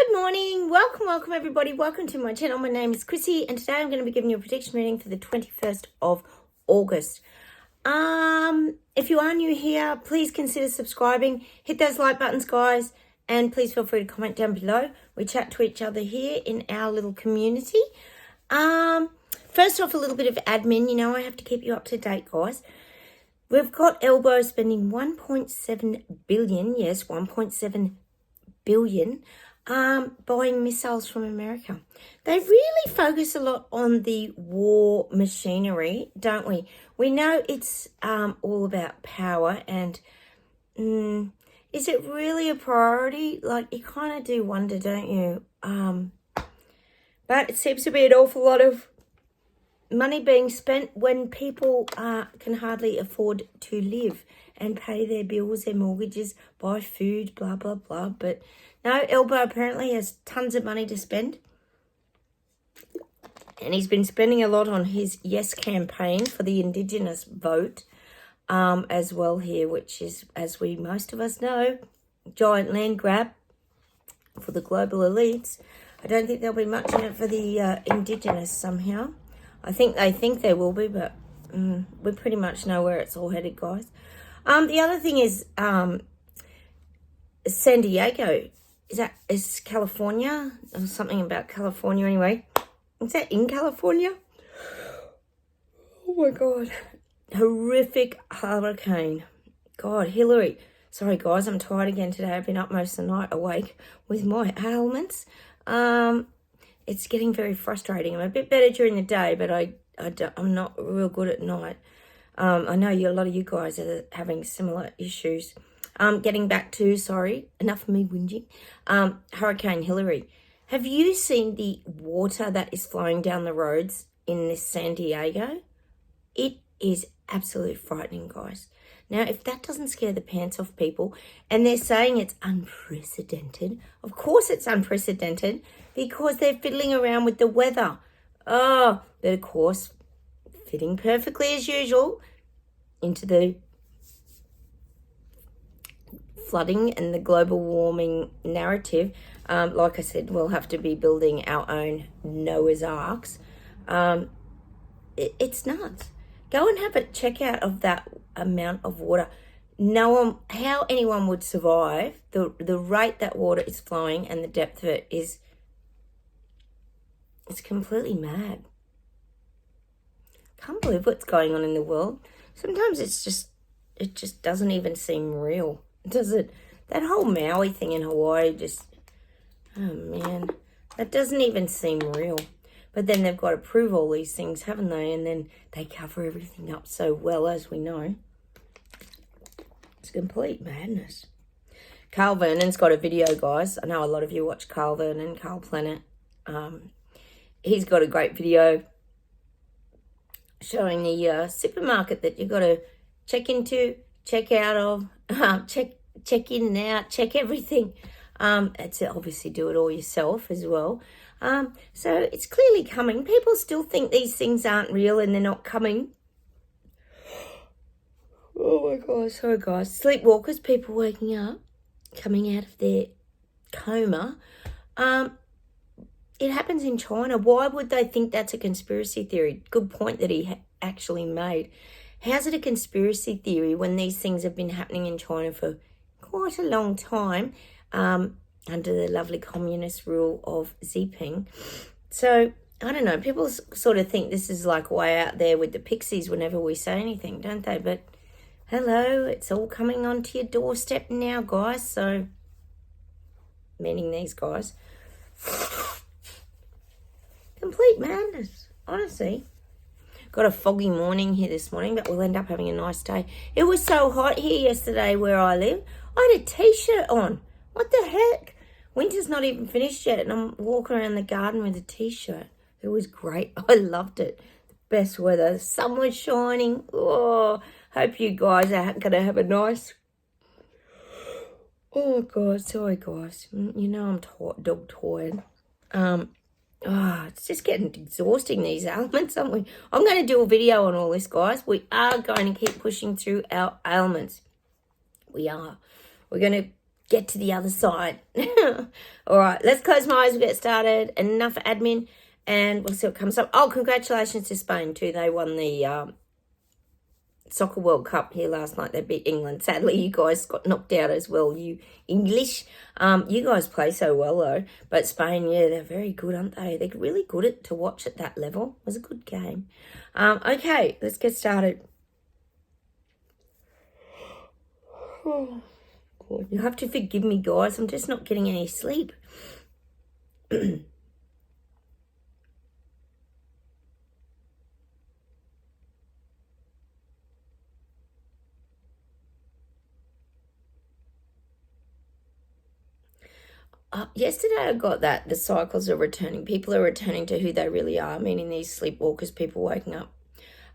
Good morning. Welcome everybody. Welcome to my channel. My name is Chrissy and today I'm going to be giving you a prediction reading for the 21st of August. If you are new here, please consider subscribing. Hit those like buttons, guys, and please feel free to comment down below. We chat to each other here in our little community. First off, a little bit of admin. You know, I have to keep you up to date, guys. We've got Elbow spending 1.7 billion, yes, 1.7 billion, buying missiles from America. They really focus a lot on the war machinery, don't we? We know it's all about power, and is it really a priority? Like, you kind of do wonder, don't you? But it seems to be an awful lot of money being spent when people can hardly afford to live and pay their bills, their mortgages, buy food, blah, blah, blah. But no, Elbow apparently has tons of money to spend. And he's been spending a lot on his Yes campaign for the Indigenous vote as well here, which is, as most of us know, giant land grab for the global elites. I don't think there'll be much in it for the Indigenous somehow. I think they think there will be, but we pretty much know where it's all headed, guys. The other thing is San Diego. Is California? Or something about California anyway. Is that in California? Oh my God. Horrific hurricane. God, Hillary. Sorry, guys, I'm tired again today. I've been up most of the night awake with my ailments. It's getting very frustrating. I'm a bit better during the day, but I'm not real good at night. I know a lot of you guys are having similar issues. Getting back to, sorry, enough of me whinging. Hurricane Hillary. Have you seen the water that is flowing down the roads in this San Diego? It is absolutely frightening, guys. Now, if that doesn't scare the pants off people, and they're saying it's unprecedented, of course it's unprecedented, because they're fiddling around with the weather. Oh, but of course, fitting perfectly as usual into the flooding and the global warming narrative. Like I said, we'll have to be building our own Noah's Arks. It's nuts. Go and have a check out of that amount of water. How anyone would survive the rate that water is flowing and the depth of it is, it's completely mad. Can't believe what's going on in the world. Sometimes it just doesn't even seem real, does it? That whole Maui thing in Hawaii oh man, that doesn't even seem real. But then they've got to prove all these things, haven't they? And then they cover everything up so well, as we know. It's complete madness. Carl Vernon's got a video, guys. I know a lot of you watch Carl Vernon, Carl Planet. He's got a great video showing the supermarket that you've got to check into, check out of, check in and out, check everything. It's obviously do it all yourself as well. So it's clearly coming. People still think these things aren't real and they're not coming. Oh my God, sorry guys. Sleepwalkers, people waking up, coming out of their coma. It happens in China. Why would they think that's a conspiracy theory? Good point that he actually made. How's it a conspiracy theory when these things have been happening in China for quite a long time, under the lovely communist rule of Xi Jinping? So, I don't know, people sort of think this is like way out there with the pixies whenever we say anything, don't they? But, hello, it's all coming onto your doorstep now, guys. So, meaning these guys. Complete madness, honestly. Got a foggy morning here this morning, but we'll end up having a nice day. It was so hot here yesterday where I live. I had a t-shirt on. What the heck? Winter's not even finished yet, and I'm walking around the garden with a t-shirt. It was great. I loved it. The best weather. The sun was shining. Oh, hope you guys are going to have a nice... Oh, God. Sorry, guys. You know I'm dog tired. It's just getting exhausting, these ailments, aren't we? I'm going to do a video on all this, guys. We are going to keep pushing through our ailments. We are. We're going to get to the other side. All right, let's close my eyes. We'll get started. Enough admin, and we'll see what comes up. Oh, congratulations to Spain too. They won the Soccer World Cup here last night. They beat England. Sadly, you guys got knocked out as well, you English. You guys play so well though. But Spain, yeah, they're very good, aren't they? They're really good to watch at that level. It was a good game. Okay, let's get started. Oh, God. You have to forgive me, guys. I'm just not getting any sleep. Yesterday I got that the cycles are returning. People are returning to who they really are, meaning these sleepwalkers, people waking up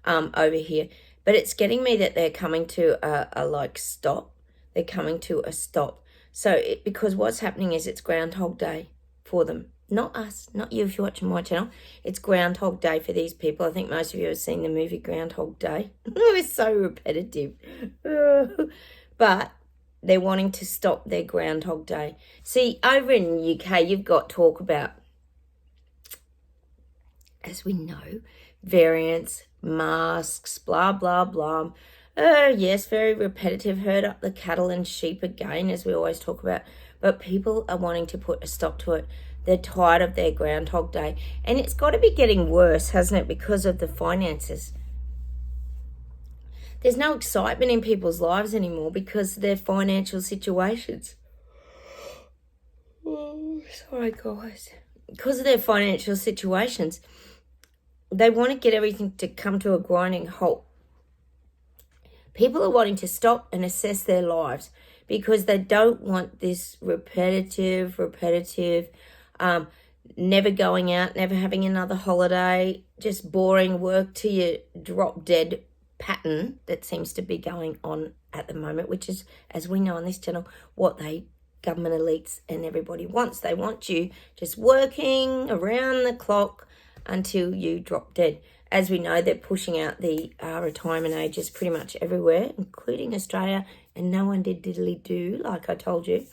over here. But it's getting me that they're coming to a like stop. They're coming to a stop. So because what's happening is it's Groundhog Day for them. Not us, not you if you're watching my channel. It's Groundhog Day for these people. I think most of you have seen the movie Groundhog Day. It's so repetitive. But they're wanting to stop their Groundhog Day. See, over in the UK, you've got talk about, as we know, variants, masks, blah, blah, blah. Yes, very repetitive. Herd up the cattle and sheep again, as we always talk about. But people are wanting to put a stop to it. They're tired of their Groundhog Day. And it's got to be getting worse, hasn't it, because of the finances. There's no excitement in people's lives anymore because of their financial situations. Oh, sorry, guys. Because of their financial situations, they want to get everything to come to a grinding halt. People are wanting to stop and assess their lives because they don't want this repetitive, never going out, never having another holiday, just boring work till you drop dead pattern that seems to be going on at the moment, which is, as we know on this channel, what they government elites and everybody wants. They want you just working around the clock until you drop dead. As we know, they're pushing out the retirement ages pretty much everywhere, including Australia, and no one did diddly do, like I told you.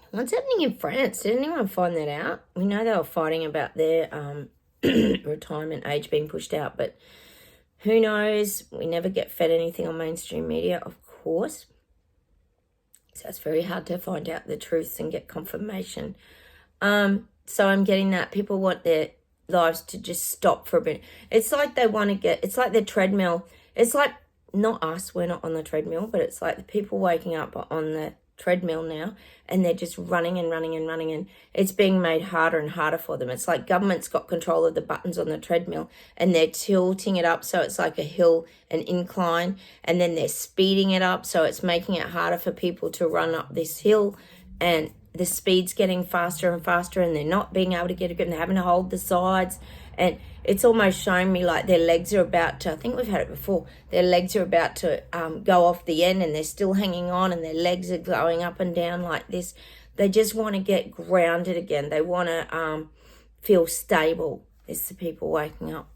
What's happening in France? Did anyone find that out? We know they were fighting about their retirement age being pushed out, but who knows? We never get fed anything on mainstream media, of course. So it's very hard to find out the truths and get confirmation. So I'm getting that. People want their lives to just stop for a bit. It's like they want to get, it's like the treadmill. It's like, not us, we're not on the treadmill, but it's like the people waking up are on the treadmill now and they're just running and it's being made harder and harder for them. It's like government's got control of the buttons on the treadmill and they're tilting it up so it's like a hill, an incline, and then they're speeding it up so it's making it harder for people to run up this hill, and the speed's getting faster and faster and they're not being able to get it good and having to hold the sides, and it's almost showing me like their legs are about to, I think we've had it before, their legs are about to go off the end and they're still hanging on and their legs are going up and down like this. They just want to get grounded again. They want to feel stable. It's the people waking up.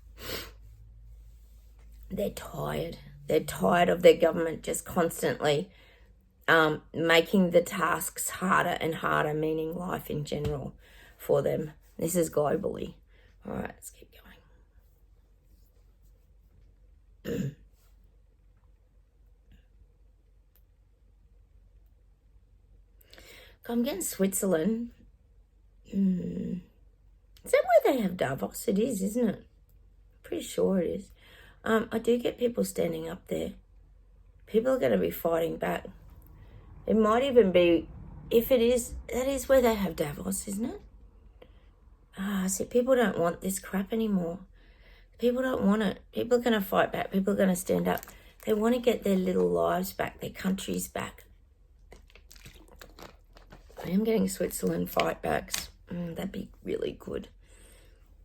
They're tired. They're tired of their government just constantly making the tasks harder and harder, meaning life in general for them. This is globally. All right, let's keep going. I'm getting Switzerland. Is that where they have Davos? It is, isn't it? Pretty sure it is. I do get people standing up there. People are going to be fighting back. It might even be, if it is, that is where they have Davos, isn't it? See, people don't want this crap anymore. People don't want it. People are going to fight back. People are going to stand up. They want to get their little lives back, their countries back. I am getting Switzerland fight backs. That'd be really good.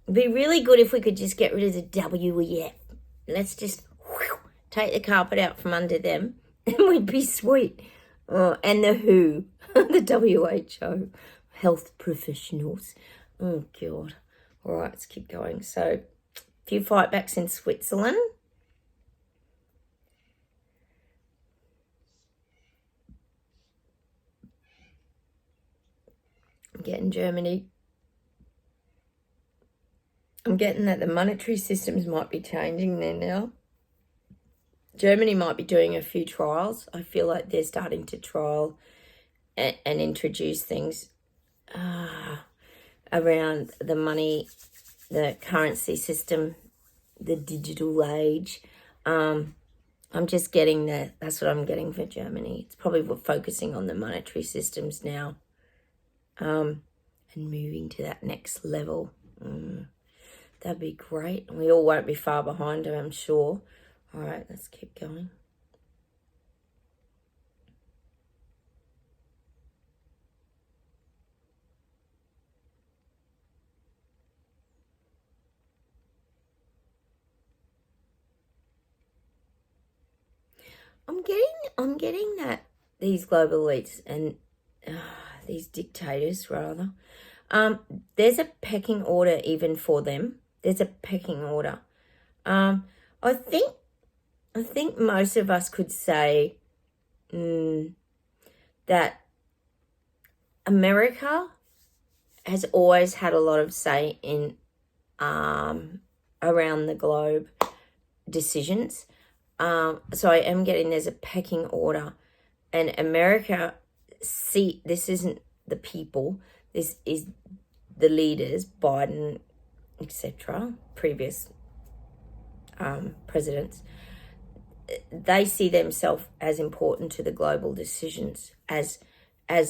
It'd be really good if we could just get rid of the WEF. Let's just take the carpet out from under them and we'd be sweet. And the WHO, the WHO, health professionals. Oh, God. All right, let's keep going. So, a few fight backs in Switzerland. I'm getting Germany. I'm getting that the monetary systems might be changing there now. Germany might be doing a few trials. I feel like they're starting to trial and introduce things around the money, the currency system, the digital age. I'm just getting that. That's what I'm getting for Germany. It's probably focusing on the monetary systems now, and moving to that next level. That'd be great. We all won't be far behind them, I'm sure. All right, let's keep going. I'm getting that these global elites and these dictators, rather, there's a pecking order even for them. There's a pecking order. I think most of us could say that America has always had a lot of say in around the globe decisions. So I am getting there's a pecking order, and America, see, this isn't the people, this is the leaders, Biden, etc., previous presidents. They see themselves as important to the global decisions, as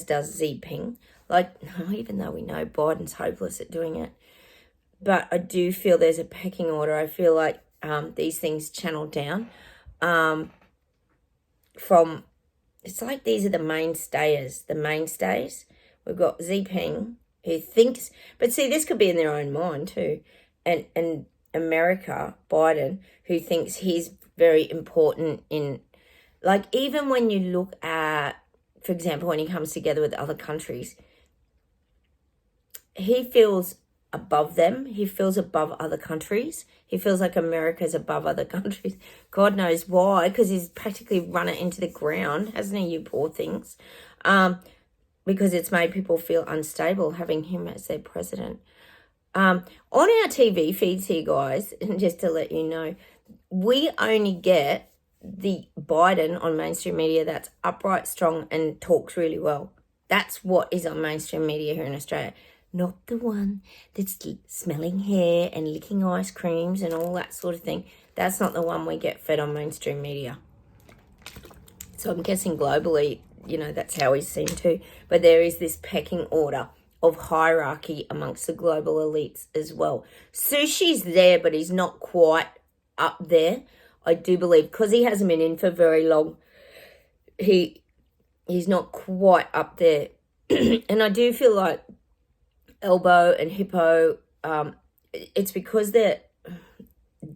does Xi Jinping. Like, even though we know Biden's hopeless at doing it, but I do feel there's a pecking order. I feel like these things channel down from, it's like these are the mainstays. We've got Xi Jinping, who thinks, but see, this could be in their own mind too, and America, Biden, who thinks he's very important in, like, even when you look at, for example, when he comes together with other countries, he feels above them. He feels above other countries. He feels like America's above other countries. God knows why, because he's practically run it into the ground, hasn't he, you poor things? Because it's made people feel unstable having him as their president. On our TV feeds here, guys, and just to let you know, we only get the Biden on mainstream media that's upright, strong, and talks really well. That's what is on mainstream media here in Australia. Not the one that's smelling hair and licking ice creams and all that sort of thing. That's not the one we get fed on mainstream media. So I'm guessing globally, that's how he's seen too. But there is this pecking order of hierarchy amongst the global elites as well. Sushi's there, but he's not quite up there. I do believe, because he hasn't been in for very long, he's not quite up there. And I do feel like Elbow and Hippo, it's because they're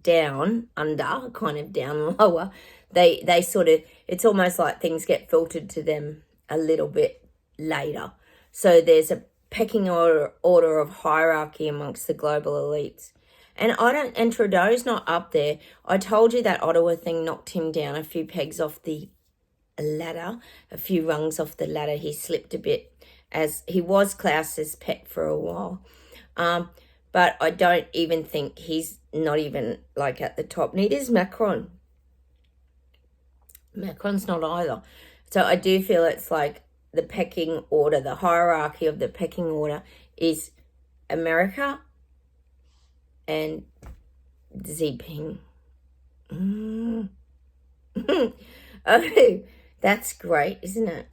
down under, kind of down lower. They sort of, it's almost like things get filtered to them a little bit later. So there's a pecking order of hierarchy amongst the global elites. And Trudeau's not up there. I told you that Ottawa thing knocked him down a few pegs off the ladder, a few rungs off the ladder. He slipped a bit, as he was Klaus's pet for a while. But I don't even think he's not even like at the top. Neither is Macron. Macron's not either. So I do feel it's like the pecking order, the hierarchy of the pecking order is America and Xi Jinping. Oh, that's great, isn't it?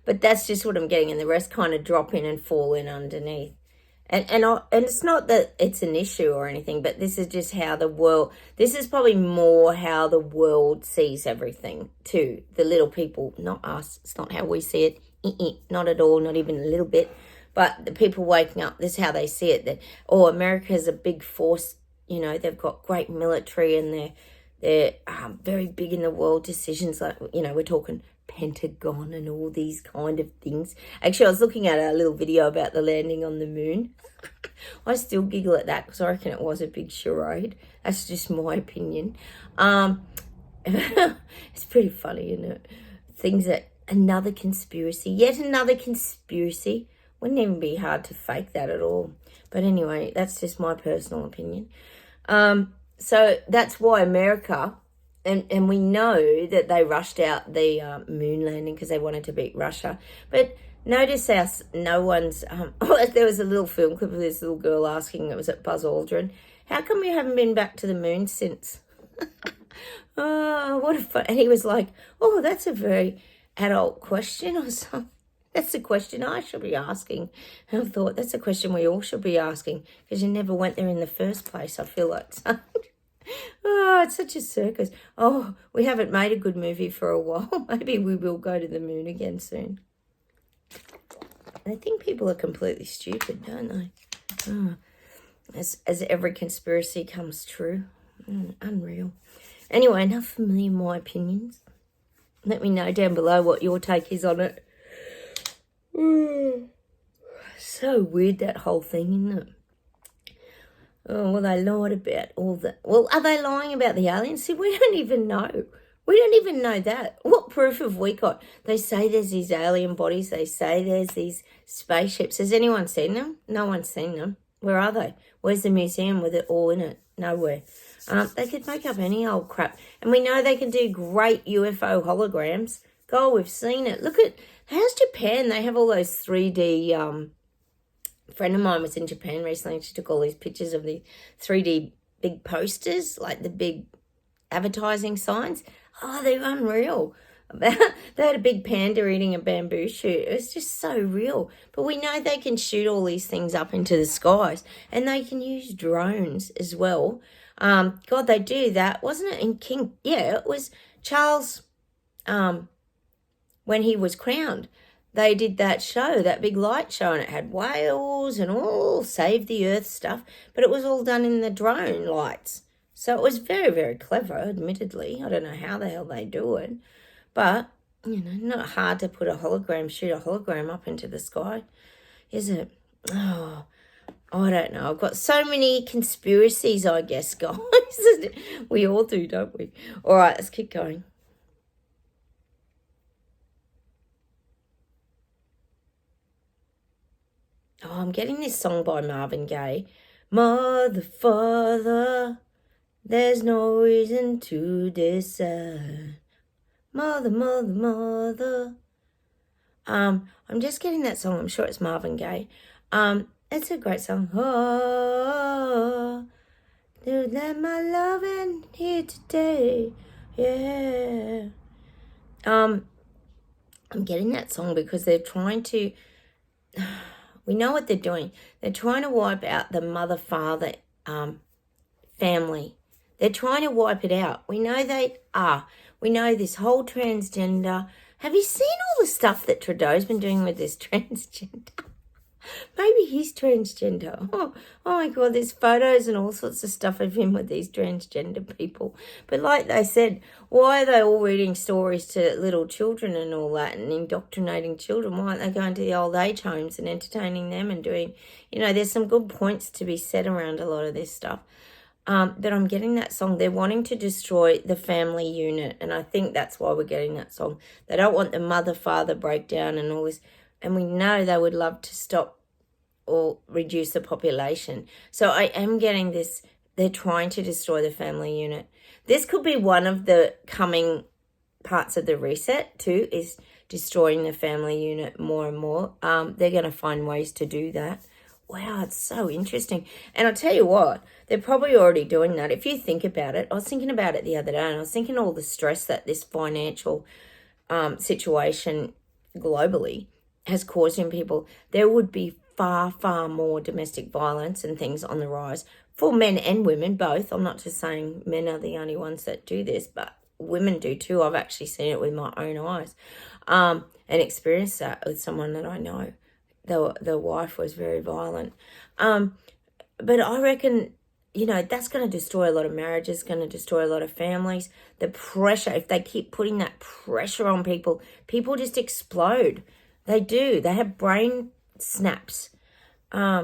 But that's just what I'm getting, and the rest kind of drop in and fall in underneath. And it's not that it's an issue or anything, but this is just how the world, this is probably more how the world sees everything too. The little people, not us. It's not how we see it. Not at all, not even a little bit. But the people waking up, this is how they see it. That, America's a big force. They've got great military, and they're very big in the world decisions. Like, we're talking Pentagon and all these kind of things. Actually, I was looking at a little video about the landing on the moon. I still giggle at that because I reckon it was a big charade. That's just my opinion. It's pretty funny, isn't it? Things that, another conspiracy, yet another conspiracy. Wouldn't even be hard to fake that at all. But anyway, that's just my personal opinion. So that's why America, and we know that they rushed out the moon landing because they wanted to beat Russia. But notice how no one's, there was a little film clip of this little girl asking, it was at Buzz Aldrin, how come you haven't been back to the moon since? Oh, what a fun. And he was like, oh, that's a very adult question or something. That's the question I should be asking. And I thought, that's a question we all should be asking because you never went there in the first place, I feel like. Oh, it's such a circus. Oh, we haven't made a good movie for a while. Maybe we will go to the moon again soon. I think people are completely stupid, don't they? Oh, as every conspiracy comes true. Unreal. Anyway, enough for me and my opinions. Let me know down below what your take is on it. So weird, that whole thing, isn't it? Oh, well, they lied about all that. Well, are they lying about the aliens? See, we don't even know. We don't even know that. What proof have we got? They say there's these alien bodies. They say there's these spaceships. Has anyone seen them? No one's seen them. Where are they? Where's the museum with it all in it? Nowhere. They could make up any old crap. And we know they can do great UFO holograms. God, we've seen it. Look at, how's Japan? They have all those 3D, a friend of mine was in Japan recently and she took all these pictures of the 3D big posters, like the big advertising signs. Oh, they're unreal. They had a big panda eating a bamboo shoot. It was just so real. But we know they can shoot all these things up into the skies and they can use drones as well. God, they do that. Wasn't it in King? Yeah, it was Charles, when he was crowned. They did that show, that big light show, and it had whales and all Save the Earth stuff, but it was all done in the drone lights. So it was very, very clever, admittedly. I don't know how the hell they do it. But, you know, not hard to put a hologram, shoot a hologram up into the sky, is it? Oh, I don't know. I've got so many conspiracies, I guess, guys. We all do, don't we? All right, let's keep going. Oh, I'm getting this song by Marvin Gaye. Mother, father, there's no reason to decide. Mother, mother, mother. I'm just getting that song. I'm sure it's Marvin Gaye. It's a great song. Oh, do let my love in here today. Yeah. I'm getting that song because they're trying to. We know what they're doing. They're trying to wipe out the mother-father family. They're trying to wipe it out. We know they are. We know this whole transgender. Have you seen all the stuff that Trudeau's been doing with this transgender? Maybe he's transgender. Oh my God, there's photos and all sorts of stuff of him with these transgender people. But like they said, why are they all reading stories to little children and all that and indoctrinating children? Why aren't they going to the old age homes and entertaining them and doing, you know, there's some good points to be said around a lot of this stuff. But I'm getting that song. They're wanting to destroy the family unit. And I think that's why we're getting that song. They don't want the mother-father breakdown and all this. And we know they would love to stop or reduce the population. So I am getting this. They're trying to destroy the family unit. This could be one of the coming parts of the reset too, is destroying the family unit more and more. They're going to find ways to do that. Wow, it's so interesting. And I'll tell you what, they're probably already doing that. If you think about it, I was thinking about it the other day, and I was thinking all the stress that this financial situation globally has caused in people. There would be far, far more domestic violence and things on the rise for men and women, both. I'm not just saying men are the only ones that do this, but women do too. I've actually seen it with my own eyes and experienced that with someone that I know. The wife was very violent. But I reckon, you know, that's going to destroy a lot of marriages, going to destroy a lot of families. The pressure, if they keep putting that pressure on people, people just explode. They do. They have brain snaps,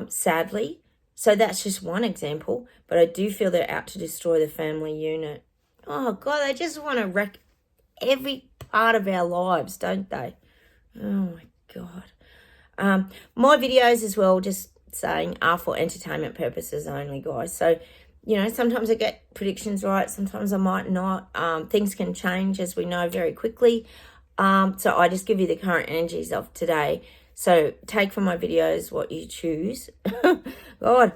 sadly. So that's just one example. But I do feel they're out to destroy the family unit. Oh, God, they just want to wreck every part of our lives, don't they? Oh, my God. My videos as well, just saying, are for entertainment purposes only, guys. So, you know, sometimes I get predictions right, sometimes I might not. Things can change, as we know, very quickly. So I just give you the current energies of today. So take from my videos what you choose. God,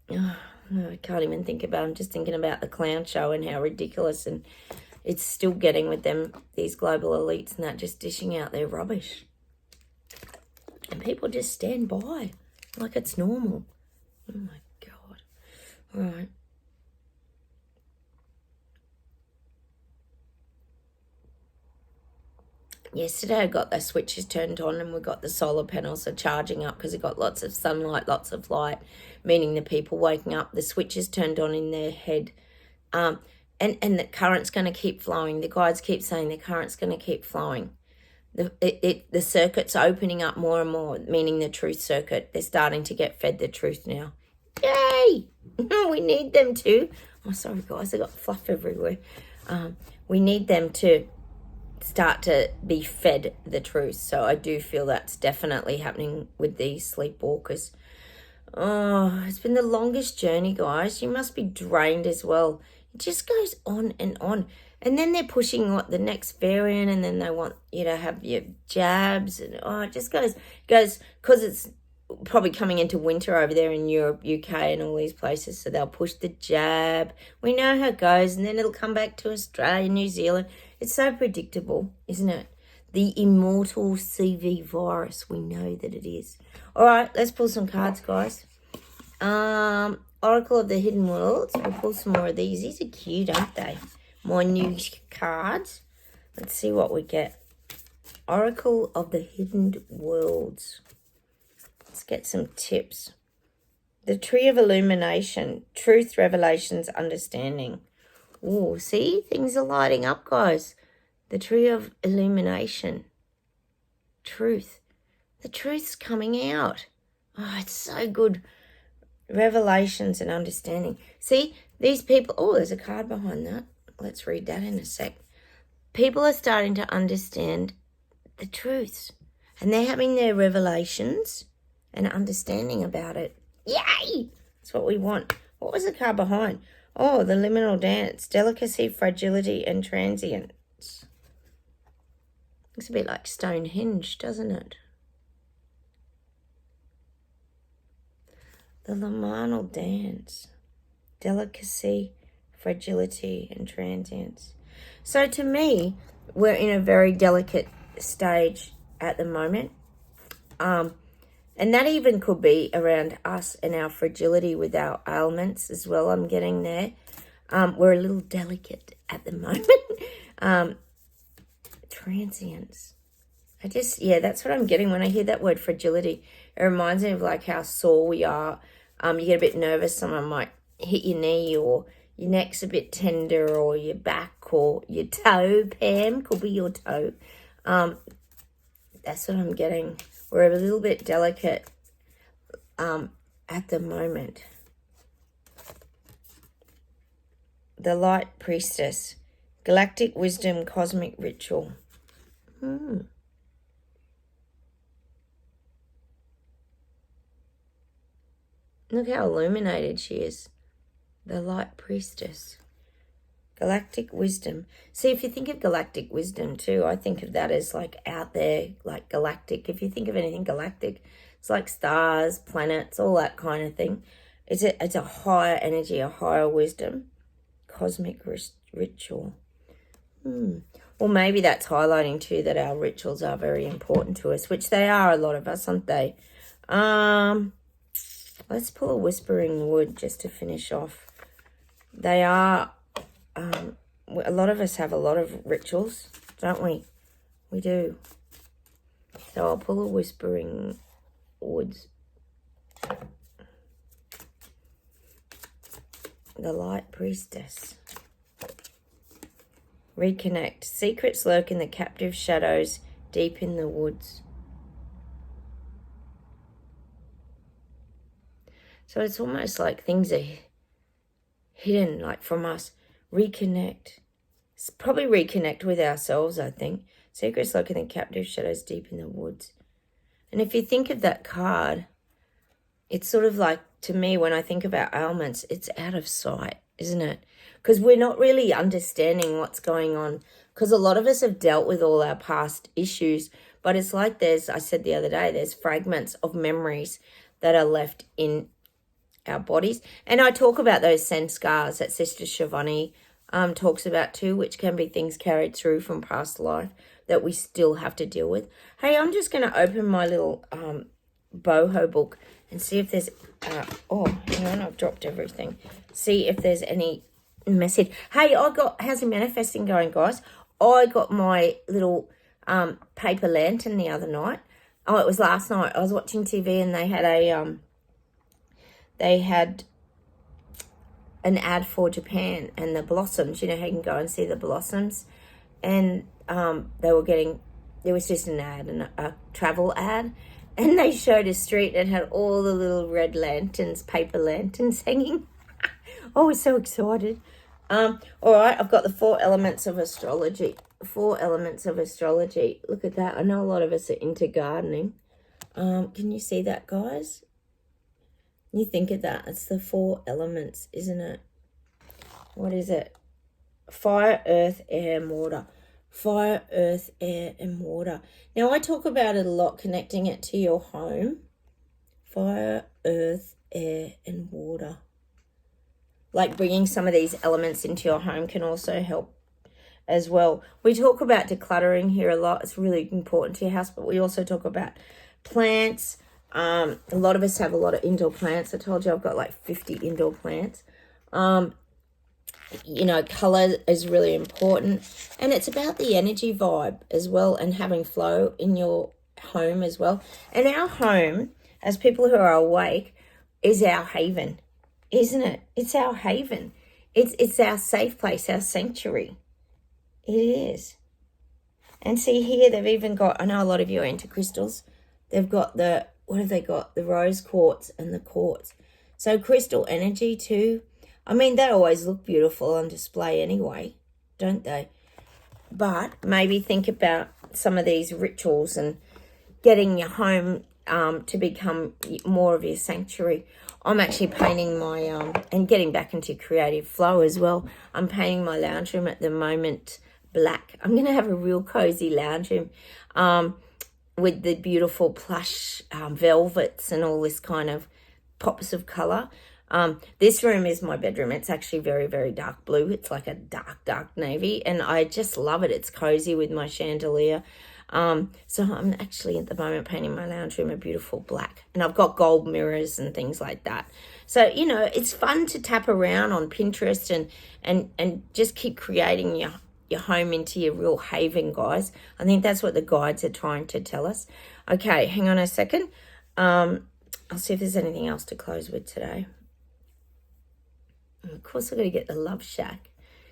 I can't even think about it. I'm just thinking about the clown show and how ridiculous and it's still getting with them, these global elites and that, just dishing out their rubbish. And people just stand by like it's normal. Oh my God. All right. Yesterday I got the switches turned on and we got the solar panels are charging up because it got lots of sunlight, lots of light, meaning the people waking up, the switches turned on in their head. And the current's going to keep flowing. The guides keep saying the current's going to keep flowing. The circuit's opening up more and more, meaning the truth circuit. They're starting to get fed the truth now. Yay! We need them to. Oh, sorry, guys. I got fluff everywhere. We need them to start to be fed the truth. So I do feel that's definitely happening with these sleepwalkers. Oh, it's been the longest journey, guys. You must be drained as well. It just goes on and on. And then they're pushing what the next variant, and then they want you to have your jabs, and it just goes because it's probably coming into winter over there in Europe, UK, and all these places. So they'll push the jab. We know how it goes, and then it'll come back to Australia, New Zealand. It's so predictable, isn't it? The immortal CV virus. We know that it is. All right, let's pull some cards, guys. Oracle of the Hidden Worlds. We'll pull some more of these. These are cute, aren't they? More new cards. Let's see what we get. Oracle of the Hidden Worlds. Let's get some tips. The Tree of Illumination. Truth, Revelations, Understanding. Oh, see? Things are lighting up, guys. The Tree of Illumination. Truth. The truth's coming out. Oh, it's so good. Revelations and understanding. See, these people... Oh, there's a card behind that. Let's read that in a sec. People are starting to understand the truths. And they're having their revelations and understanding about it. Yay! That's what we want. What was the card behind? Oh, the liminal dance. Delicacy, fragility, and transience. Looks a bit like Stonehenge, doesn't it? The liminal dance. Delicacy, fragility, and transience. So to me, we're in a very delicate stage at the moment. And that even could be around us and our fragility with our ailments as well. I'm getting there. We're a little delicate at the moment. Transience. That's what I'm getting when I hear that word fragility. It reminds me of like how sore we are. You get a bit nervous. Someone might hit your knee, or your neck's a bit tender, or your back, or your toe, Pam. Could be your toe. That's what I'm getting. We're a little bit delicate at the moment. The Light Priestess. Galactic Wisdom, Cosmic Ritual. Look how illuminated she is. The Light Priestess. Galactic Wisdom. See, if you think of galactic wisdom too, I think of that as like out there, like galactic. If you think of anything galactic, it's like stars, planets, all that kind of thing. It's a higher energy, a higher wisdom. Cosmic Ritual. Well, maybe that's highlighting too that our rituals are very important to us, which they are, a lot of us, aren't they? Let's pull a Whispering Wood just to finish off. They are... a lot of us have a lot of rituals, don't we? We do. So I'll pull a Whispering Woods. The Light Priestess. Reconnect. Secrets lurk in the captive shadows deep in the woods. So it's almost like things are hidden, like from us. Reconnect. Probably reconnect with ourselves, I think. Secrets lurk in the captive shadows deep in the woods. And if you think of that card, it's sort of like, to me, when I think about ailments, it's out of sight, isn't it? Because we're not really understanding what's going on. Because a lot of us have dealt with all our past issues, but it's like I said the other day, there's fragments of memories that are left in our bodies. And I talk about those sand scars that Sister Shivani talks about too, which can be things carried through from past life that we still have to deal with. Hey, I'm just going to open my little boho book and see if there's, oh, hang on, I've dropped everything. See if there's any message. Hey, how's the manifesting going, guys? I got my little paper lantern the other night. Oh, it was last night. I was watching TV and they had an ad for Japan and the blossoms. You know how you can go and see the blossoms? And there was just an ad, a travel ad. And they showed a street that had all the little red lanterns, paper lanterns hanging. I was so excited. All right, I've got the 4 elements of astrology. 4 elements of astrology. Look at that. I know a lot of us are into gardening. Can you see that, guys? You think of that. It's the 4 elements, isn't it? What is it? Fire, earth, air, and water. Fire, earth, air, and water. Now, I talk about it a lot, connecting it to your home. Fire, earth, air, and water. Like bringing some of these elements into your home can also help as well. We talk about decluttering here a lot. It's really important to your house, but we also talk about plants. A lot of us have a lot of indoor plants. I told you I've got like 50 indoor plants. You know, color is really important, and it's about the energy vibe as well, and having flow in your home as well. And our home, as people who are awake, is our haven, isn't it? It's our haven. It's our safe place, our sanctuary. It is. And see here, they've even got, I know a lot of you are into crystals. They've got what have they got? The rose quartz and the quartz. So crystal energy too. I mean, they always look beautiful on display anyway, don't they? But maybe think about some of these rituals and getting your home to become more of your sanctuary. I'm actually painting my, and getting back into creative flow as well. I'm painting my lounge room at the moment black. I'm going to have a real cozy lounge room with the beautiful plush velvets and all this kind of pops of colour. This room is my bedroom. It's actually very, very dark blue. It's like a dark, dark navy, and I just love it. It's cozy with my chandelier. So I'm actually at the moment painting my lounge room a beautiful black, and I've got gold mirrors and things like that. So, you know, it's fun to tap around on Pinterest and just keep creating your home into your real haven, guys. I think that's what the guides are trying to tell us. Okay, hang on a second. I'll see if there's anything else to close with today. Of course, I've got to get the Love Shack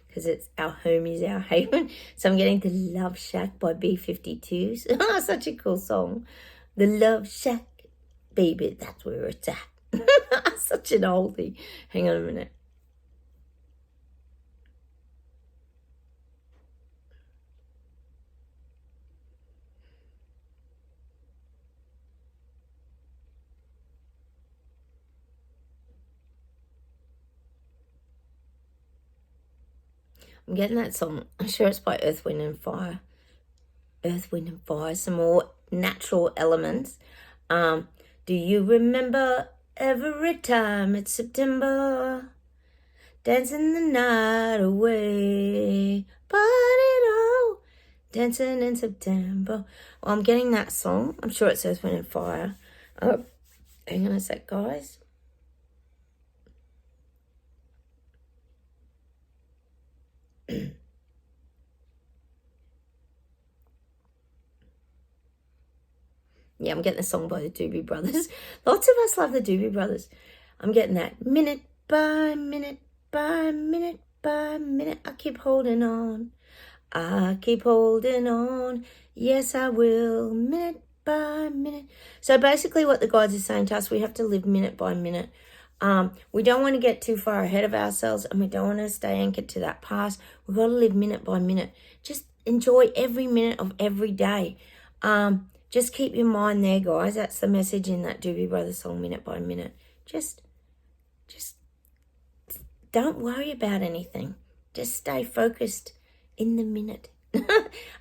because it's our home is our haven. So I'm getting the Love Shack by B-52s. Oh, such a cool song. The Love Shack, baby, that's where it's at. Such an oldie. Hang on a minute. I'm getting that song. I'm sure it's by Earth, Wind and Fire. Earth, Wind and Fire. Some more natural elements. Do you remember every time it's September? Dancing the night away. Party all. Dancing in September. Well, I'm getting that song. I'm sure it's Earth, Wind and Fire. Oh, hang on a sec, guys. Yeah, I'm getting a song by the Doobie Brothers. Lots of us love the Doobie Brothers. I'm getting that minute by minute by minute by minute. I keep holding on. I keep holding on. Yes, I will. Minute by minute. So basically what the guides are saying to us, we have to live minute by minute. We don't want to get too far ahead of ourselves, and we don't want to stay anchored to that past. We've got to live minute by minute. Just enjoy every minute of every day. just keep your mind there, guys. That's the message in that Doobie Brothers song, Minute by Minute. Just don't worry about anything. Just stay focused in the minute.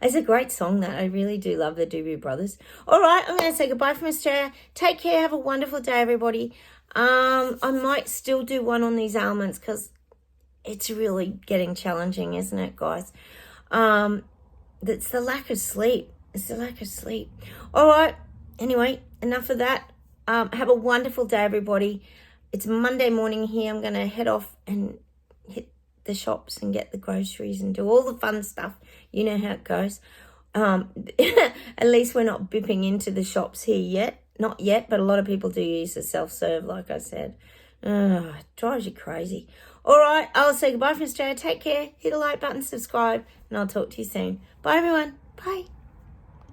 It's a great song, that. I really do love the Doobie Brothers. All right, I'm going to say goodbye from Australia. Take care. Have a wonderful day, everybody. I might still do one on these almonds because it's really getting challenging, isn't it, guys? It's the lack of sleep. It's the lack of sleep. All right. Anyway, enough of that. Have a wonderful day, everybody. It's Monday morning here. I'm going to head off and hit the shops and get the groceries and do all the fun stuff. You know how it goes. At least we're not bipping into the shops here yet. Not yet, but a lot of people do use the self-serve, like I said. It drives you crazy. All right, I'll say goodbye from Australia. Take care. Hit the like button, subscribe, and I'll talk to you soon. Bye, everyone. Bye.